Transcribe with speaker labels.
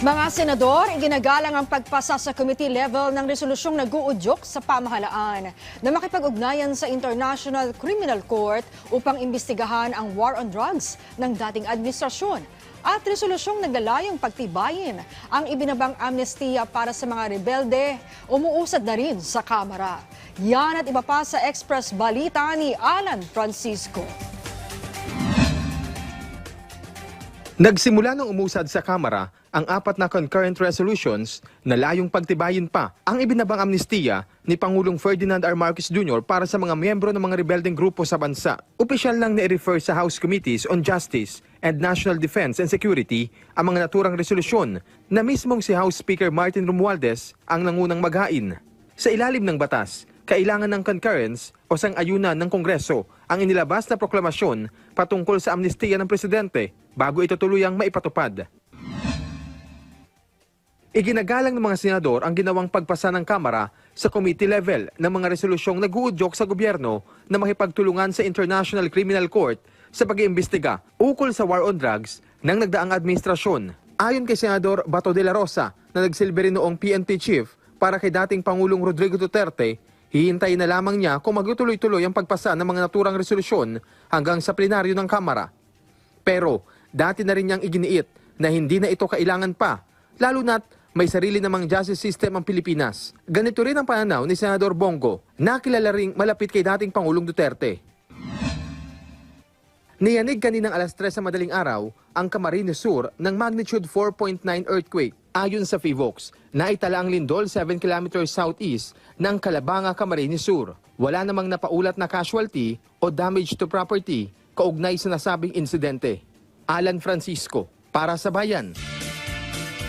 Speaker 1: Mga senador, iginagalang ang pagpasa sa committee level ng resolusyong nag-uudyok sa pamahalaan na makipag-ugnayan sa International Criminal Court upang imbestigahan ang war on drugs ng dating administrasyon. At resolusyong naglalayong pagtibayin ang ibinabang amnestiya para sa mga rebelde, umuusad na rin sa Kamara. Yan at iba pa sa Express Balita ni Alan Francisco.
Speaker 2: Nagsimula ng umusad sa Kamara ang 4 na concurrent resolutions na layong pagtibayin pa ang ibinabang amnestiya ni Pangulong Ferdinand R. Marcos Jr. para sa mga miyembro ng mga rebeldeng grupo sa bansa. Opisyal lang na-refer sa House Committees on Justice and National Defense and Security ang mga naturang resolusyon na mismong si House Speaker Martin Romualdez ang nangunang maghain. Sa ilalim ng batas, kailangan ng concurrence o sang-ayunan ng Kongreso ang inilabas na proklamasyon patungkol sa amnestiya ng Presidente bago ito tuluyang maipatupad. Iginagalang ng mga senador ang ginawang pagpasa ng Kamara sa committee level ng mga resolusyong nag-uudyok sa gobyerno na makipagtulungan sa International Criminal Court sa pag-iimbestiga ukol sa war on drugs ng nagdaang administrasyon. Ayon kay Senador Bato de la Rosa na nagsilbi rin noong PNP chief para kay dating Pangulong Rodrigo Duterte, hihintayin na lamang niya kung magtutuloy-tuloy ang pagpasa ng mga naturang resolusyon hanggang sa plenaryo ng Kamara. Pero dati na rin niyang iginiit na hindi na ito kailangan pa, lalo na't may sarili namang justice system ang Pilipinas. Ganito rin ang pananaw ni Senador Bongo, na kilala ring malapit kay dating Pangulong Duterte. Niyanig kaninang alas 3 sa madaling araw ang Camarines Sur ng magnitude 4.9 earthquake. Ayon sa FIVOX, naitala ang lindol 7 km southeast ng Calabanga, Camarines Sur. Wala namang napaulat na casualty o damage to property kaugnay sa nasabing insidente. Alan Francisco, para sa Bayan.